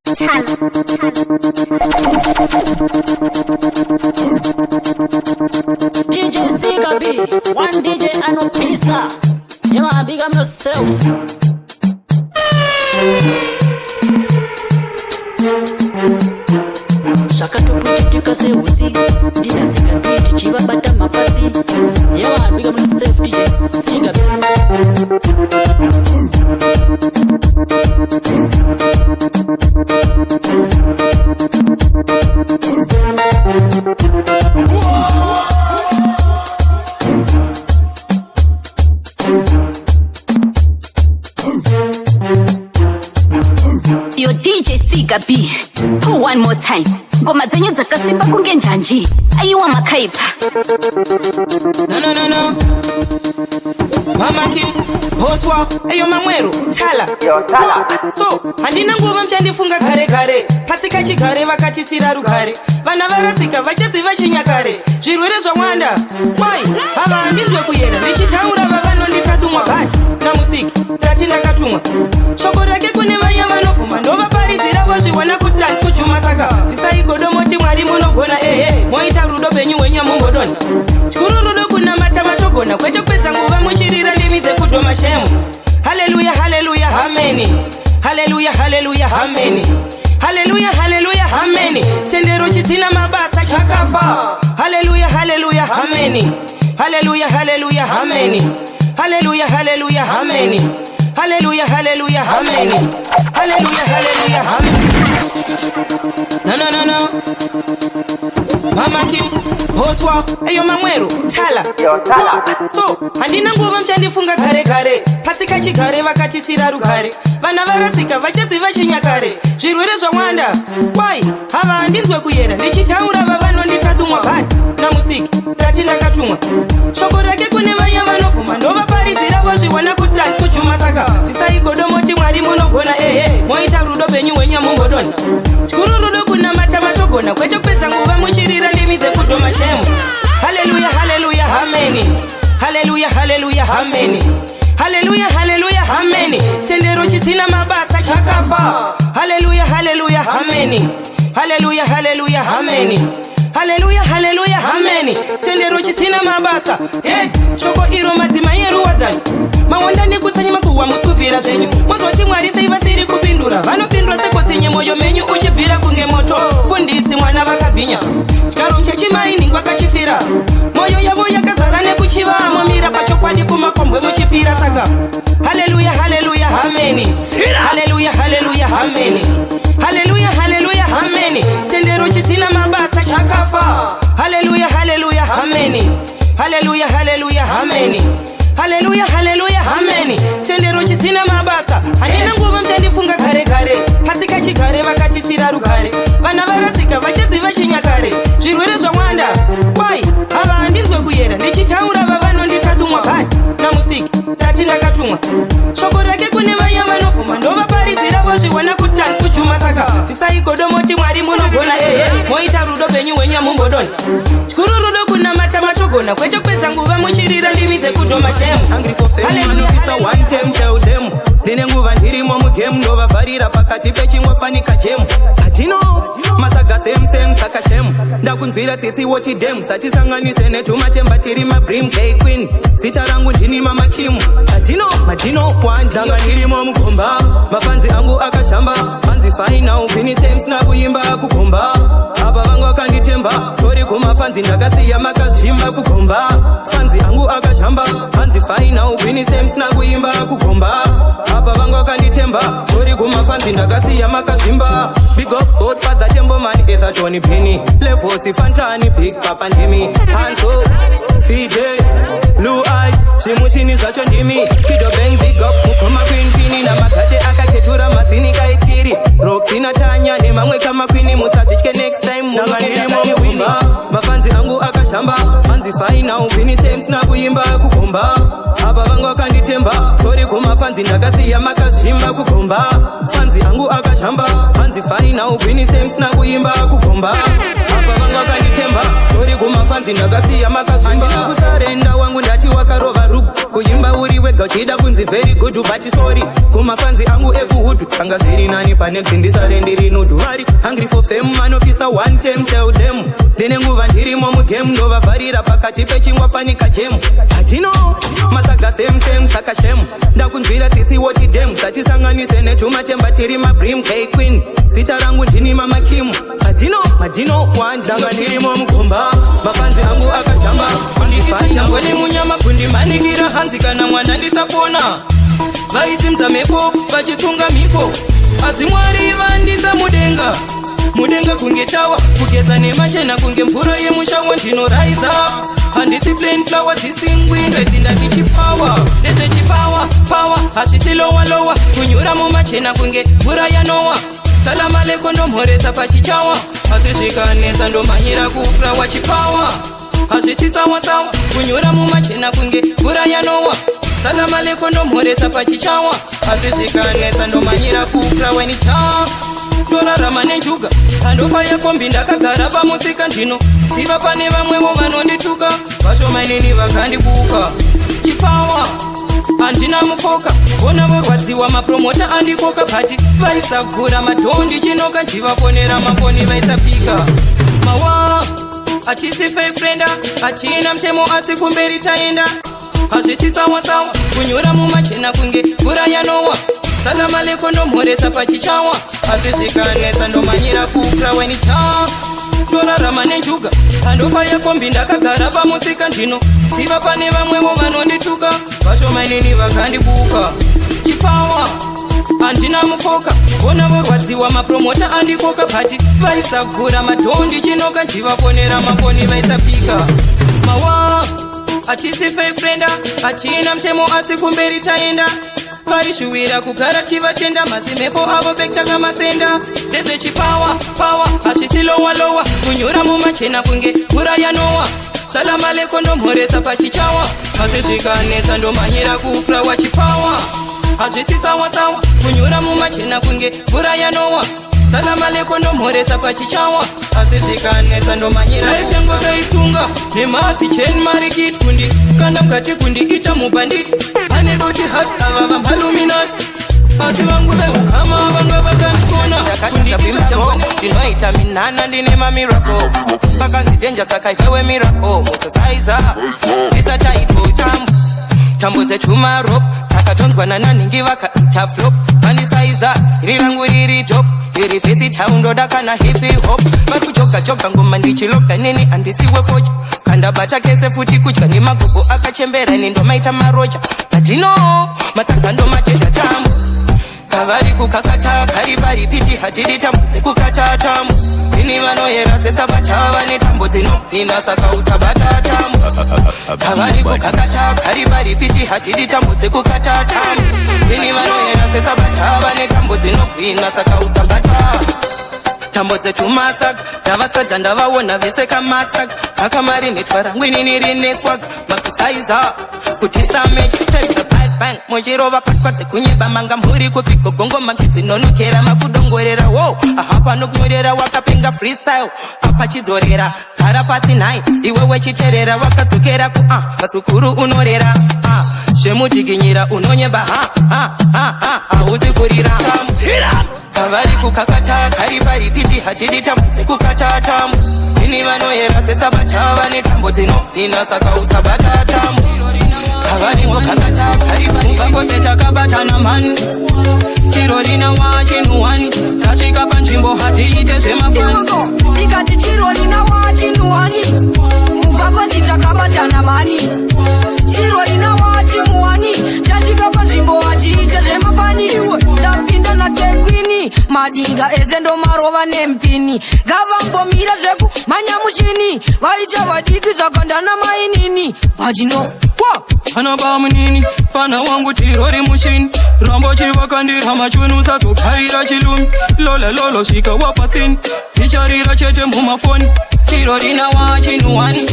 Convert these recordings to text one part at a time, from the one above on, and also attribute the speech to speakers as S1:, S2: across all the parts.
S1: DJ Zika B, one DJ and no pizza. You wanna big up yourself. Shaka to put it kase uti. DJ Zika B, chiba bata mapati. You wanna big up yourself, DJ Zika B.
S2: Yo DJ Zika B, one more time. Ngoma zenyu dzakasimba kunge njanji. Ayiwa makaipa.
S3: No. Mama Kim, Hoswa, ayo mamweru, Tala.
S4: Yo, Tala.
S3: So, handina nguva mchandifunga kare. Pasika chigare vakati siraru kare. Vana varasika vachasi vachinyakare. Zvirwere zvawanda. Why? Hava handinzwe kuyera. Ndichitaura vavanonditatumwa bad. Namusiki, ndati ndakatumwa. Shoko rake kune vaya vanovhuma. Ndovaparidzira vozviwana kutanzi kujuma saka. Tisaigodomoti mwari munogona moita rudo penyu wenya mungodona. Chikuru rudo kuna mata matogona. Kwete kupedza nguva muchirira ndimi dzekudhoma shemu. Hallelujah, hallelujah, amen. Hallelujah, hallelujah, amen. Hallelujah, hallelujah, amen. Tendero chisina mabasa chakafa. Hallelujah, hallelujah, amen. Hallelujah, hallelujah, amen. Hallelujah, hallelujah, amen. Hallelujah, hallelujah, amen. Hallelujah, hallelujah, amen. No. Mama Kim, Hoswa, ayo mamweru, Tala.
S4: Yo, Tala.
S3: So, handina nguva mchandifunga kare. Pasika chigare vakati siraru kare. Vana varasika vachasi vachinyakare. Zvirwere zvawanda. Why? Hava handinzwe kuyera. Ndichitaura vavanonditatumwa bad. Namusiki, ndati ndakatumwa. Shoko rake kune vaya vanovhuma. Ndovaparidzira vozviwana kutanzi kujuma saka. Tisaigodomoti mwari munogona moita rudo penyu wenya mungodona. Chikuru rudo kuna mata matogona. Kwete kupedza nguva muchirira ndimi dzekudhoma shemu. Hallelujah, hallelujah, amen. Hallelujah, hallelujah, amen. Hallelujah, hallelujah, amen. Tendero chisina mabasa chakafa. Hallelujah, hallelujah, amen. Hallelujah, hallelujah, amen. Hallelujah, hallelujah, amen. Tendero chisina mabasa. Shoko iro madzimai eruwadzani. Mawanda ndikutsanyi makuhwa musikubvira zvenyu. Mozoti mwari sei vasiri kupindura. Vanopindura sekotsinye moyo menyu uchibvira kunge moto. Fundisi mwana vakabhinya. Chikaro mchechimai ningwa kachifira. Moyo yavo yakazara nekuchiva. Momira pachokwadi kumakombwe muchipira saka. Hallelujah, hallelujah, amen. Hallelujah, hallelujah, amen. Hallelujah, hallelujah, amen. Tendero chisina mabasa chakafa. Hallelujah, hallelujah, amen. Hallelujah, hallelujah, amen. Hallelujah, hallelujah, amen. Tendero chisina mabasa. Handina nguva mchandifunga kare. Pasika chigare vakati siraru kare. Vana varasika vachasi vachinyakare. Zvirwere zvawanda. Why? Hava handinzwe kuyera. Ndichitaura vavanonditatumwa bad. Namusiki, ndati ndakatumwa. Shoko rake kune vaya vanovhuma. Ndovaparidzira vozviwana kutanzi kujuma saka. Tisaigodomoti mwari munogona moita rudo penyu wenya mungodona. Chikuru rudo kuna mata matogona. Kwete kupedza nguva muchirira ndimi dzekudhoma shemu.
S5: Hungry for fame, hallelujah, one time tell them. Ndine nguva ndirimo mugame ndovavharira pakati pechingwafanika jemu. Atino matsaga same saka shemu. Ndakunzwira tsitsi woti dem. Satisanganise netumatemba tiri mabrim gay queen. Zita rangu ndini mama Kim. Atino madino kwandanga ndirimo mugomba. Mafanzi angu akashamba. Manzi faina upini same sina kuimba kugomba. Aba vangu akanditemba. Tori kumafanzi ndakasiya makazhimba kugomba. Fanzi angu akashamba. Manzi faina upini same sina kuimba kugomba. Apa vangu akanditemba. Tori kumafanzi ndakasiya makazhimba. Big up Godfather Tembo man ether Johnny Penny. Levosi Fantani Big Papa Ndimi. Hanzo Fide Blue Eyes Chimushini zvacho ndimi. Kido Bang Big up Mukoma Queen Pini. Na makate akaketura mazini kaiskiri. Roxina Tanya nemamwe kama Queen. Musazvitye next time munganirimo mugomba. Mafanzi angu akashamba. Manzi faina upini same sina kuimba kugomba. Apa vangu akanditemba. Tori kumafanzi ndakasiya makazhimba kugomba. Fanzi angu akashamba. Manzi faina upini same sina kuimba kugomba. Apa vangu akanditemba. Tori kumafanzi ndakasiya makazvimba handina kusarenda wangu ndati wakarova rugu kuimba uri wega uchida kunzi very good but sorry kumafanzi angu ekuhudu anga zviri nani pane kuti ndisarendiri nudu vari hungry for fame anopisa one time tell them ndine nguva ndirimo mugame ndovavharira pakati pechingwa fanika jemu hatino matsaga same saka shemu ndakunzwira tsitsi woti dem dzatisanganise netumatemba tiri mabrim k queen zita rangu ndini mamakimu madino wandanga ndirimo mugomba mafanzi angu akashamba kundikisachangoni munyama kundimanikira hanzi kana mwana ndisapona vaisimza mepo vachisunga miko asi mwari vandisa mudenga kunge tawa kugeza nemachena kunge mvura yemushawo ndinoraisa handisi plain flower dzisingwi ndezindati chipawa ndezvechipawa hazvisilowalowa kunyura mumachena kunge mvura yanowa salama leko ndomhoresa pachichawa asi zvikanetsa ndomhanyira kupra wachipawa hazvisisawasawa kunyura mumachena kunge mvura yanowa salama leko ndomhoresa pachichawa asi zvikanetsa ndomhanyira kupra wenicha torarama nenjuga handofa yekombi ndakagara pamutsika ndino ziva pane vamwevo vanondituka vashomanini vakandibuka chipawa handina mupoka vona vorwadziwa mapromota andikoka bhati vaisavhura madhondi chinoka njivaponera mafoni vaisapika mawa hatisi feifrenda hatina mtemo asi kumberi taenda hazvisisawasawa kunyura mumachena kunge mvura yanowa salama leko ndomhoresa pachichawa asi zvikanetsa ndomhanyira kupra wenicha torarama nenjuga handofa yekombi ndakagara pamutsika ndino ziva pane vamwevo vanondituka vashomanini vakandibuka chipawa handina mupoka vona vorwadziwa mapromota andikoka bhati vaisavhura madhondi chinoka njivaponera mafoni vaisapika mawa hatisi feifrenda hatina mtemo asi kumberi taenda vaishuwira kugara tivatenda mazimepo avo bekitaka masenda ndezvechipawa hazvisilowalowa kunyura mumachena kunge mvura yanowa salama leko ndomhoresa pachichawa asi zvikanetsa ndomhanyira kupra wachipawa hazvisisawasawa kunyura mumachena kunge mvura yanowa salama leko ndomhoresa pachichawa asi zvikanetsa ndomhanyira aitengwa kaisunga nematsi chen marikiti kundi kanda mukati kundiita mubhanditi ane doti hat ava vamhaluminati asi vangu veukama vanga vakanisona ndinoita minana ndine mamirako vakanzitenja saka iwewe mirako musasaiza ndisataito tambo dzetumarop takatonzwana naningi vakaita flop vandisaiza rirangu riri top iri fesi taundoda kana hipi hop vakujogajoga ngoma ndichiloga nini andisiwe focha kandabata kese futi kudya nemagogo akachembera nindomaita marocha adino matsaga ndomatedza tamu tavari kukakata karibari piti hatiri tambo dzekukata tamu ini vanoyera sesabata vane tambo dzinopinda saka usabata tamu tavari kukakata karibari piti hatiri tambo dzekukata tamu ini vanoyera sesabata vane tambo dzinopinda saka usabata tambo dzetumasaga ndavasadza ndavaona vese kamatsaga akamari netwarangwinini rine swaga makusaiza kuti samechechaisa bang mochirova patpadze kunyeba manga mhuri kupiko gongoma chidzinonokera makudongorera wo aha panokunyorera wakapenga freestyle apa chidzorera gara pasi nai iwe wechiterera wakadzokera ku masukuru unorera zvemudziginyira unonyeba hauzi kurira tavari kukakata karibari piti hatidi tambo dzekukata tamu ini vanoyera sesabata vane tambo dzinopinda saka usabata tamu tavari kukakata karibari vakose takabatana mani chiro rina wachinuwani tasvika panzvimbo hatiite zvemafani
S4: ikati chiro rina wachinuwani muvakose takabatana mani chiro rina wachinuwani tasvika panzvimbo hatiite zvemafani ndapinda nakekwini madinga eze ndomarova nempini ngavambomira zveku manyamuchini vaita vadiki zvakandana mainini badino
S5: pana bamunini pana wangu tirori mushini rambo chivakandira machunu sazokarira chilumi lolo svika wapasini ticharira chete mumafoni chiro rina wachinuwani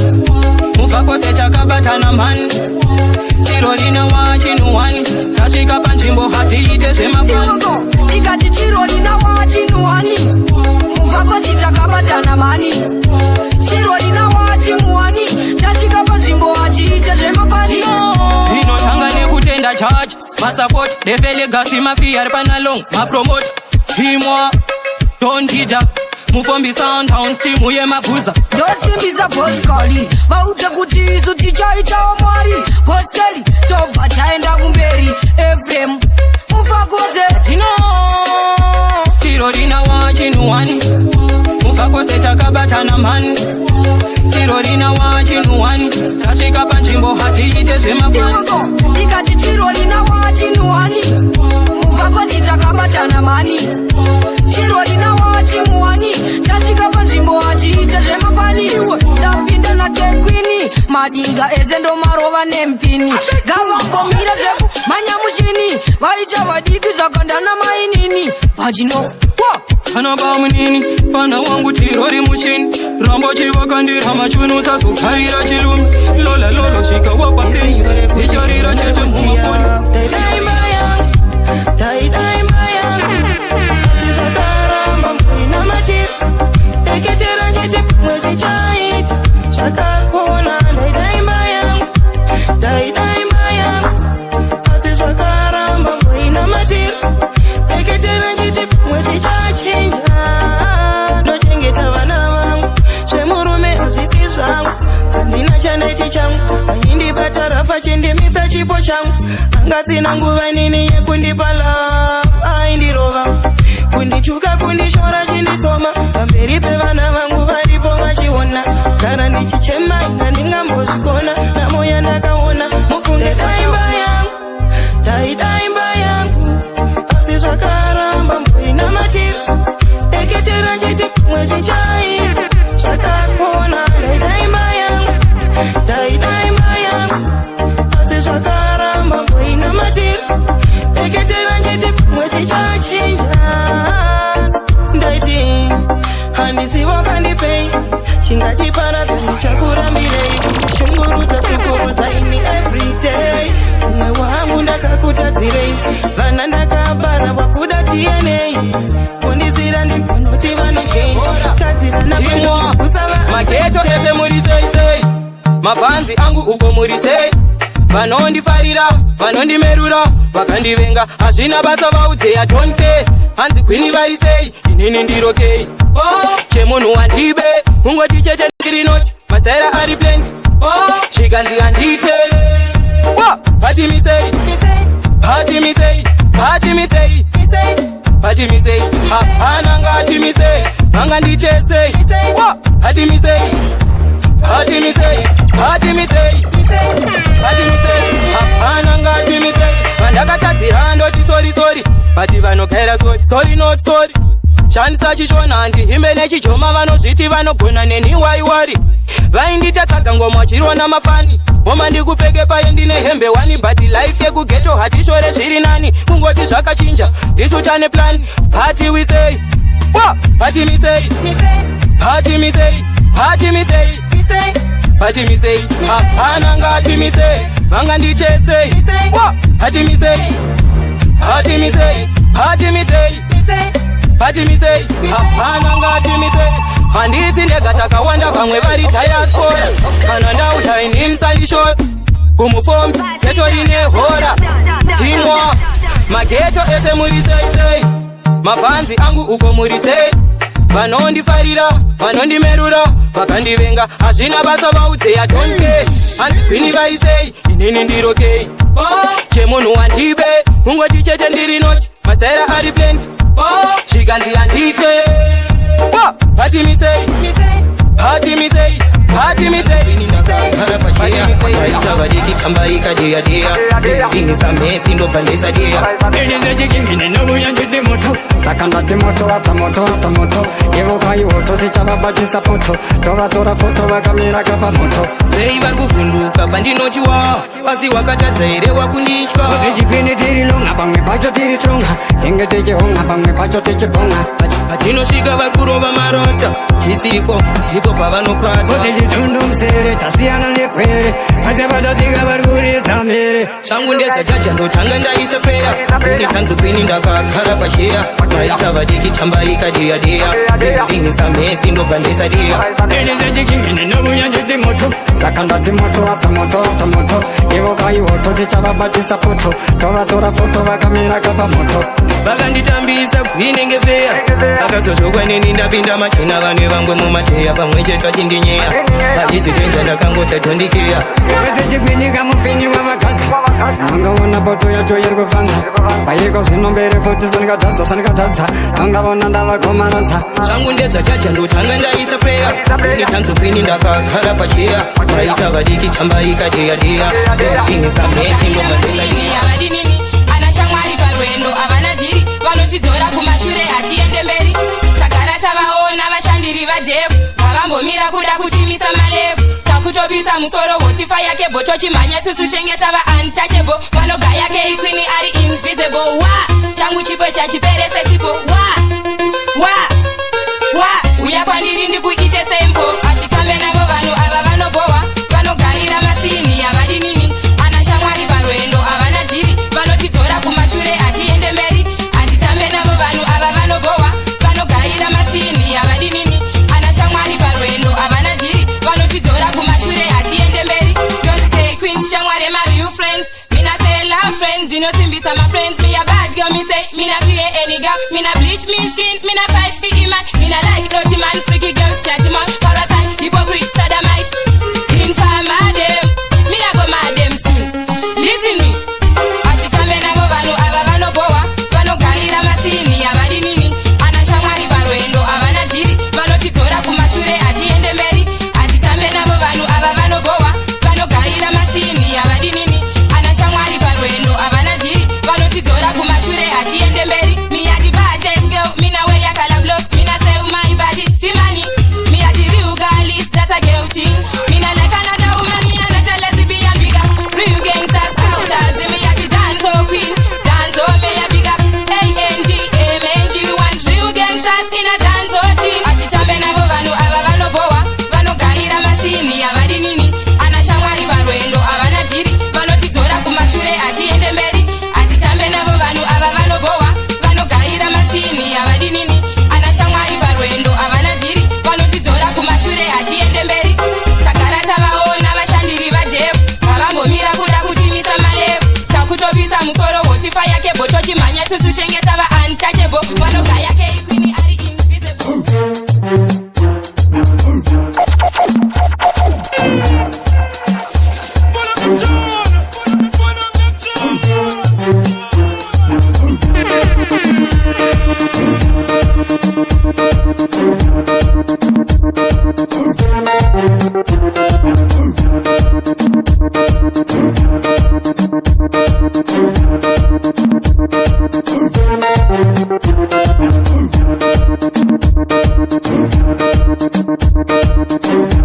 S5: muvakose takabatana mani chiro rina wachinuwani tasvika panzvimbo hatiite zvemafani
S4: ikati chiro rina wachinuwani muvakose takabatana mani chiro rina wachinuwani
S5: Support, they feel legacy, mafia, panalong, my promote. Teamwork, don't jija. Move on be sound, hound, team, we are maguza.
S4: Don't see me a postcard. Bauta kuti so tichaita omwari. Postcard, chova chaenda kumberi. FM, mufakoze.
S5: Tino, tiro rina wachinuwani. Mufakoze chakabata na mani. Tiro rina wachinuwani. Tashika panjimbo hati ite zemafani.
S4: Ikati tiro rina wachinuwani. Mufakoze chakabata na mani. Tiro rina wachinuwani. Tashika panjimbo hati ite zemafani. Tapinda na kekwini. Madinga ezendo marova nempini. Gava pomira zeku manya mushini. Vaita vadiki zakandana mainini. Pajino
S5: Pana bamunini, pana wangu tirori mushini. Rambo chiva kandira machunu tasu kaira chilumi. Lola lolo shika wapasini. Icharira cheche mumafoni. Dai mayang, dai mayang. Shakara mambu ina machir. Teketera cheche mwechi chait. Shaka kona dai mayang, dai mayang. Asi shakara mambu ina machir. Teketera cheche mwechi chait. Chindimisa chipo changu angasina nguva nini yekundipala aindirova kundichuka kundishora chindisoma pamberi pevana vangu varipo vachiona kana ndichichema ina ndingambozvikona namoya ndakaona mufunge taimba yangu daimba yangu asi zvakaramba mboina matira teketera chiti mwechichaita zvakakona daimba yangu daimba yangu Shakaramba mboina matira Eketera njeti mwechi chachinja Ndaiti Handisi wakandipei Chingachi pana zani chakurambirei Shunguruza sukuruza ini everyday Umwe wangu ndakakutadzirei Vana ndakabara wakuda TNA Kondizira ndikonoti vanochei Tadzira Chimwa Maketo ese murisei Mapanzi angu uko murisei Vanondifarira, vanondimerura, vakandivenga hazvina basa vaudzeya don't care hanzi kwini varisei, inini ndirokei Oh, chemunhu wandibe, kungoti cheche ndirinoti Masaira ari plenty, oh, chikanzi handite Patimisei, patimisei hapana ngatimisei, manga nditesei Patimisei hapana ngatimisei vandakatadzira ndoti sorry Bati vanokaira sorry not sorry Shandisa chishona handihimbe nechijoma vanozviti vanogona neni waiwari Vainditadzaga ngoma chirona mafani Ngoma ndikupfeke paye ndine hembe wani But life yekugeto hatishore zviri nani Kungoti zvakachinja ndisutane plan Party we say Patimisei hapana ngatimisei vanga nditesei Patimisei hapana ngatimisei handisi ndega takawanda vamwe vari tayaspora kana ndauya inimsandishora kumufombi geto rine hora timwa mageto ese muriseisei mabhanzi angu uko murisei vanondifarira vanondimerura vakandivenga hazvina basa vaudzeya don't care handipini vaisei inini ndirokei chemunhu wandibe kungoti cheche ndirinoti masaira ari plenty chikanzi handite patimisei
S6: Saka ndati moto after moto Yevoka iwoto tichababatisa poto Tora foto vakamira kapa moto
S5: sei vari kuvhunduka pandinochiwa asi wakatadza here wakunditya
S6: Kuti chipini tiri longa pamwe pacho tiri stronga Tenge tichihonga pamwe pacho tichibonga
S5: patinosvika vari kurova marota chisipo ndipo pavanopata
S6: kuti chitundu msere tasiyana nekwere pasevadatsika vari kuridza mhere
S5: shangu ndezvachaja ndotanga ndaisa peya ini tanzukwini ndakagara pacheya maita vadiki tambaika deyadeya ndingisa mhesi ndobva ndesadiya
S6: enezechikingine nokunyanjiti moto saka ndati moto apfa moto apfa moto ivo kaihoto tichavabatisa poto tovatora foto vakamira kapa moto
S5: vakanditambisa gwinenge feya akazozvokwa neni ndapinda machena vanwe vangwe mumateya pamwe chetwa chindinyeya paizitenja ndakangota tondikeya
S6: wezechigwinika mupini wavakadzi angaona poto yacho iri kufanza paiko zvino mbere futi sanikatadza angavona ndavakomaradza
S5: shangu ndezvachaja ndotanga ndaisa preya ini tanzukwini ndakagara pacheya maita vadiki tambaika deyadeya ingisa mhesi ndobandesaiya
S3: vadinini ana shamwari parwendo avana dhiri vanotidzora kumashure hatiende mberi tagara tavaona vashandiri vajefu vavambomira kuda kutimisa malefu takutopisa musoro hotifa yake botochimhanya susu tenge tava untouchable vanogaya ke ikwini ari invisible wa changu chipo chachiperesesipo wa uya kwandiri ndikuite sempo achitambe navo vanhu ava vanobohwa vanogarira masini yavadinini ana shamwari parwendo avana dhiri vanotidzora kumashure hatiende mberi hatitambe navo vanhu ava vanobohwa vanogarira masini yavadinini ana shamwari parwendo avana dhiri vanotidzora kumashure hatiende mberi don't take queens shamwari my real friends mina say love friends dinosimbisa my friends me a bad girl me say mina fear any girl mina bleach me skin mina fight for man mina like dirty man freaky girls chatty man parasite hypocrite sodomite infama them mina go mad them soon listen me achitambe navo vanhu ava vanobohwa vanogarira masini yavadinini ana shamwari parwendo avana dhiri vanotidzora kumashure hatiende mberi achitambe navo vanhu ava vanobohwa vanogarira masini yavadinini ana shamwari parwendo avana dhiri vanotidzora kumashure hatiende mberi miyati bates girl mina wear yakala block mina say my body fimani miyati real girl is that a girl thing mina like another woman mina not a lesbian big up real gangsters outers miyati dance oh queen dance oh me a big up ANG we want real gangsters in a dance oh team achitambe navo vanhu ava vanobohwa vanogarira masini yavadinini ana shamwari parwendo avana dhiri vanotidzora kumashure hatiende mberi achitambe navo vanhu ava vanobohwa vanogarira masini yavadinini ana shamwari parwendo avana dhiri vanotidzora kumashure hatiende mberi tagara tavaona vashandiri vajefu vavambomira kuda kutimisa malefu takutopisa musoro hotifa yake botochimhanya susu tenge tava untouchable vanogaya ke ikwini ari invisible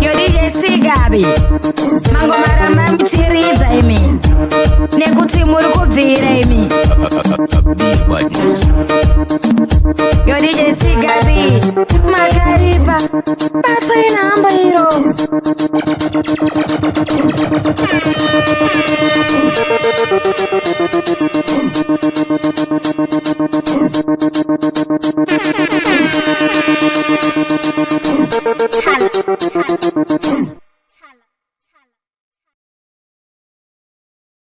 S7: Yo DJ Sigabi mangomara mamuchiridza imi nekuti muri kubvira imi Yo DJ Sigabi